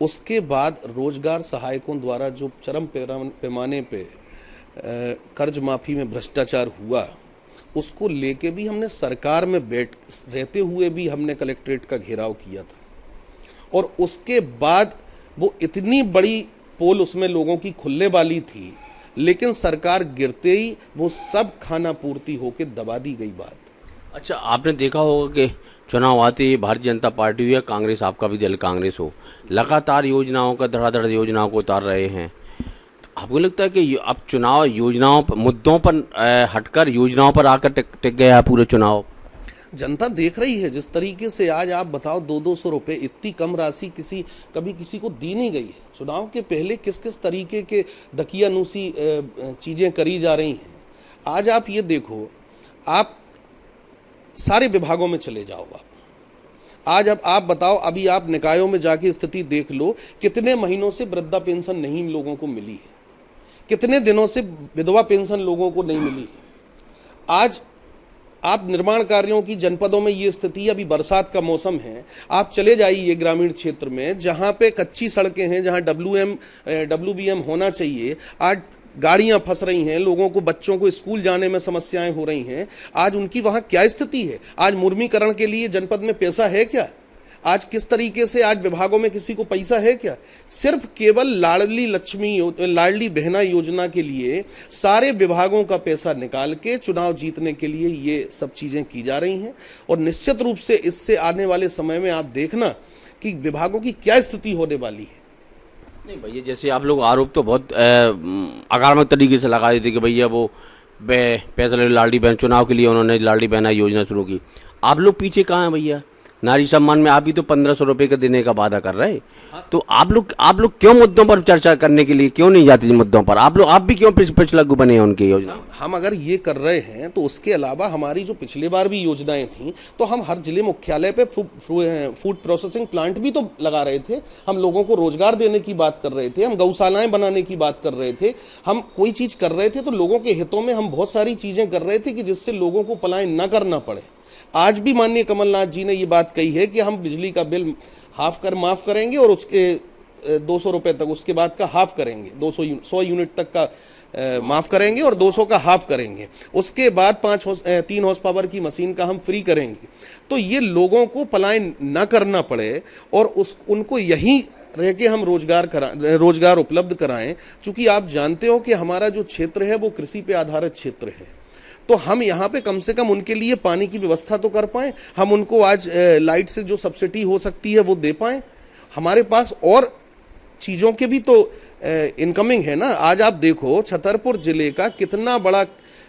उसके बाद रोजगार सहायकों द्वारा जो चरम पैमाने पे कर्ज माफ़ी में भ्रष्टाचार हुआ, उसको लेके भी हमने सरकार में रहते हुए भी हमने कलेक्ट्रेट का घेराव किया था। और उसके बाद वो इतनी बड़ी पोल उसमें लोगों की खुलने वाली थी, लेकिन सरकार गिरते ही वो सब खाना पूर्ति होके दबा दी गई बात। अच्छा, आपने देखा होगा कि चुनाव आते ही भारतीय जनता पार्टी हो या कांग्रेस, आपका भी दल कांग्रेस हो, लगातार योजनाओं का धड़ाधड़ योजनाओं को उतार रहे हैं। तो आपको लगता है कि अब चुनाव योजनाओं पर, मुद्दों पर हटकर योजनाओं पर आकर टिक गया है पूरे चुनाव? जनता देख रही है जिस तरीके से आज आप बताओ 200 रुपये, इतनी कम राशि कभी किसी को दी नहीं गई है। चुनाव के पहले किस किस तरीके के दकियानूसी चीज़ें करी जा रही हैं। आज आप ये देखो, आप सारे विभागों में चले जाओ, आज अब आप बताओ, अभी आप निकायों में जाके स्थिति देख लो, कितने महीनों से वृद्धा पेंशन नहीं लोगों को मिली है, कितने दिनों से विधवा पेंशन लोगों को नहीं मिली है। आज आप निर्माण कार्यों की जनपदों में ये स्थिति, अभी बरसात का मौसम है, आप चले जाइए ग्रामीण क्षेत्र में जहाँ पे कच्ची सड़कें हैं, जहाँ WBM होना चाहिए, आज गाड़ियाँ फंस रही हैं, लोगों को, बच्चों को स्कूल जाने में समस्याएं हो रही हैं। आज उनकी वहाँ क्या स्थिति है? आज मुर्मीकरण के लिए जनपद में पैसा है क्या? आज किस तरीके से आज विभागों में किसी को पैसा है क्या? सिर्फ केवल लाडली बहना योजना के लिए सारे विभागों का पैसा निकाल के चुनाव जीतने के लिए ये सब चीज़ें की जा रही हैं। और निश्चित रूप से इससे आने वाले समय में आप देखना कि विभागों की क्या स्थिति होने वाली है। नहीं भैया, जैसे आप लोग आरोप तो बहुत आक्रामक तरीके से लगा देते कि भैया वो पैसा लाडली बहन, चुनाव के लिए उन्होंने लाडली बहना योजना शुरू की। आप लोग पीछे कहाँ हैं भैया? नारी सम्मान में आप भी तो 1500 रुपये का देने का वादा कर रहे हैं। तो आप लोग क्यों मुद्दों पर चर्चा करने के लिए क्यों नहीं जाते जिन मुद्दों पर? आप भी क्यों पिछलग्गु बने हैं उनकी योजना? हम अगर ये कर रहे हैं तो उसके अलावा हमारी जो पिछले बार भी योजनाएं थी, तो हम हर जिले मुख्यालय पे फूड प्रोसेसिंग प्लांट भी तो लगा रहे थे, हम लोगों को रोजगार देने की बात कर रहे थे, हम गौशालाएं बनाने की बात कर रहे थे, हम कोई चीज़ कर रहे थे तो लोगों के हितों में हम बहुत सारी चीज़ें कर रहे थे कि जिससे लोगों को पलायन न करना पड़े। आज भी माननीय कमलनाथ जी ने ये बात कही है कि हम बिजली का बिल माफ़ करेंगे और उसके 200 रुपये तक, उसके बाद का हाफ करेंगे, 100 यूनिट तक का माफ़ करेंगे और 200 का हाफ करेंगे, उसके बाद 3 हॉर्स पावर की मशीन का हम फ्री करेंगे। तो ये लोगों को पलायन ना करना पड़े और उनको यहीं रह के हम रोजगार उपलब्ध कराएं। चूँकि आप जानते हो कि हमारा जो क्षेत्र है वो कृषि पे आधारित क्षेत्र है, तो हम यहाँ पे कम से कम उनके लिए पानी की व्यवस्था तो कर पाएँ, हम उनको आज लाइट से जो सब्सिडी हो सकती है वो दे पाएँ। हमारे पास और चीज़ों के भी तो इनकमिंग है ना। आज आप देखो छतरपुर जिले का कितना बड़ा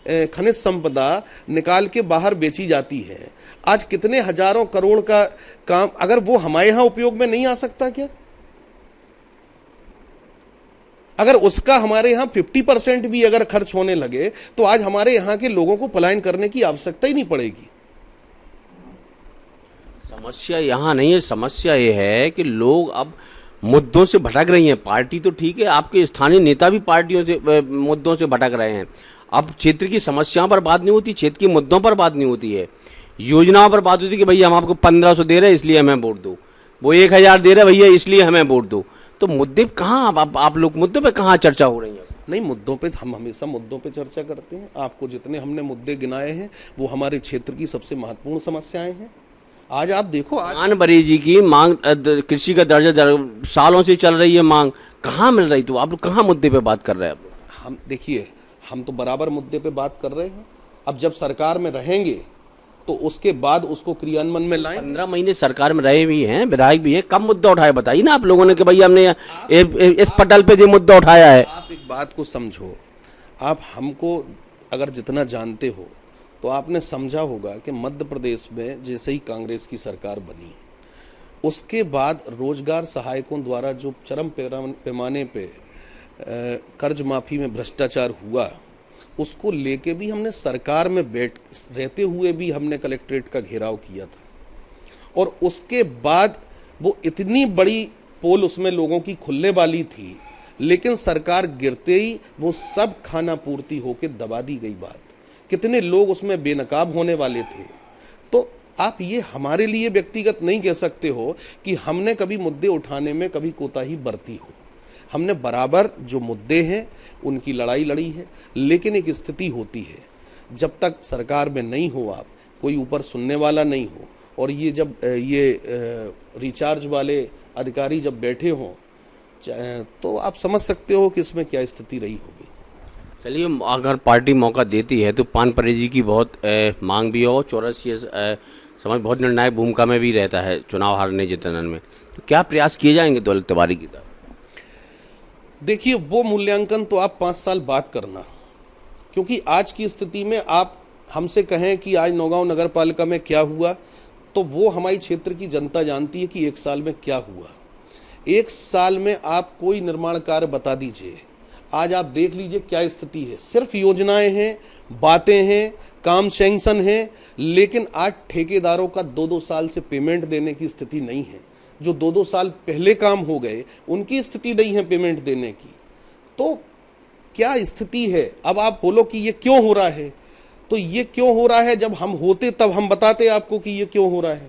खनिज संपदा निकाल के बाहर बेची जाती है। आज कितने हजारों करोड़ का काम, अगर वो हमारे यहाँ उपयोग में नहीं आ सकता क्या? अगर उसका हमारे यहाँ 50% भी अगर खर्च होने लगे तो आज हमारे यहाँ के लोगों को पलायन करने की आवश्यकता ही नहीं पड़ेगी। समस्या यहाँ नहीं है, समस्या ये है कि लोग अब मुद्दों से भटक रही हैं। पार्टी तो ठीक है, आपके स्थानीय नेता भी पार्टियों से मुद्दों से भटक रहे हैं। अब क्षेत्र की समस्याओं पर बात नहीं होती, क्षेत्र के मुद्दों पर बात नहीं होती है, योजनाओं पर बात होती है कि भैया हम आपको 1500 दे रहे हैं इसलिए हमें वोट दो, वो 1000 दे रहे भैया इसलिए हमें वोट दो। तो मुद्दे कहाँ, आप लोग मुद्दे पे कहाँ चर्चा हो रही है? नहीं, मुद्दों पे हम हमेशा मुद्दों पे चर्चा करते हैं। आपको जितने हमने मुद्दे गिनाए हैं वो हमारे क्षेत्र की सबसे महत्वपूर्ण समस्याएं हैं। आज आप देखो, आज बरेजी की मांग, कृषि का दर्जा सालों से चल रही है मांग, कहाँ मिल रही? तो आप लोग कहाँ मुद्दे पे बात कर रहे हैं? हम देखिए, हम तो बराबर मुद्दे पे बात कर रहे हैं। अब जब सरकार में रहेंगे तो उसके बाद उसको क्रियान्वयन में लाएं। 15 महीने सरकार में रहे भी हैं, विधायक भी है, कब मुद्दा उठाए बताइए ना आप लोगों ने कि भैया हमने इस पटल पे जो मुद्दा उठाया है। आप एक बात को समझो, आप हमको अगर जितना जानते हो तो आपने समझा होगा कि मध्य प्रदेश में जैसे ही कांग्रेस की सरकार बनी, उसके बाद रोजगार सहायकों द्वारा जो चरम पैमाने पे कर्ज माफ़ी में भ्रष्टाचार हुआ, उसको लेके भी हमने सरकार में रहते हुए भी हमने कलेक्ट्रेट का घेराव किया था। और उसके बाद वो इतनी बड़ी पोल उसमें लोगों की खुलने वाली थी, लेकिन सरकार गिरते ही वो सब खाना पूर्ति होके दबा दी गई बात। कितने लोग उसमें बेनकाब होने वाले थे। तो आप ये हमारे लिए व्यक्तिगत नहीं कह सकते हो कि हमने कभी मुद्दे उठाने में कभी कोताही बरती हो। हमने बराबर जो मुद्दे हैं उनकी लड़ाई लड़ी है, लेकिन एक स्थिति होती है, जब तक सरकार में नहीं हो आप, कोई ऊपर सुनने वाला नहीं हो, और ये जब रिचार्ज वाले अधिकारी जब बैठे हों, तो आप समझ सकते हो कि इसमें क्या स्थिति रही होगी। चलिए, अगर पार्टी मौका देती है तो पान परेजी की बहुत मांग भी है और चौरसिया समाज बहुत निर्णायक भूमिका में भी रहता है चुनाव हारने जितने में, तो क्या प्रयास किए जाएंगे दौलत तिवारी की तरफ? देखिए, वो मूल्यांकन तो आप 5 साल बाद करना, क्योंकि आज की स्थिति में आप हमसे कहें कि आज नौगांव नगर पालिका में क्या हुआ, तो वो हमारी क्षेत्र की जनता जानती है कि 1 साल में क्या हुआ। 1 साल में आप कोई निर्माण कार्य बता दीजिए, आज आप देख लीजिए क्या स्थिति है। सिर्फ योजनाएं हैं, बातें हैं, काम सैंक्शन है, लेकिन आज ठेकेदारों का 2-2 साल से पेमेंट देने की स्थिति नहीं है। जो 2-2 साल पहले काम हो गए उनकी स्थिति नहीं है पेमेंट देने की। तो क्या स्थिति है? अब आप बोलो कि ये क्यों हो रहा है, तो ये क्यों हो रहा है, जब हम होते तब हम बताते आपको कि ये क्यों हो रहा है।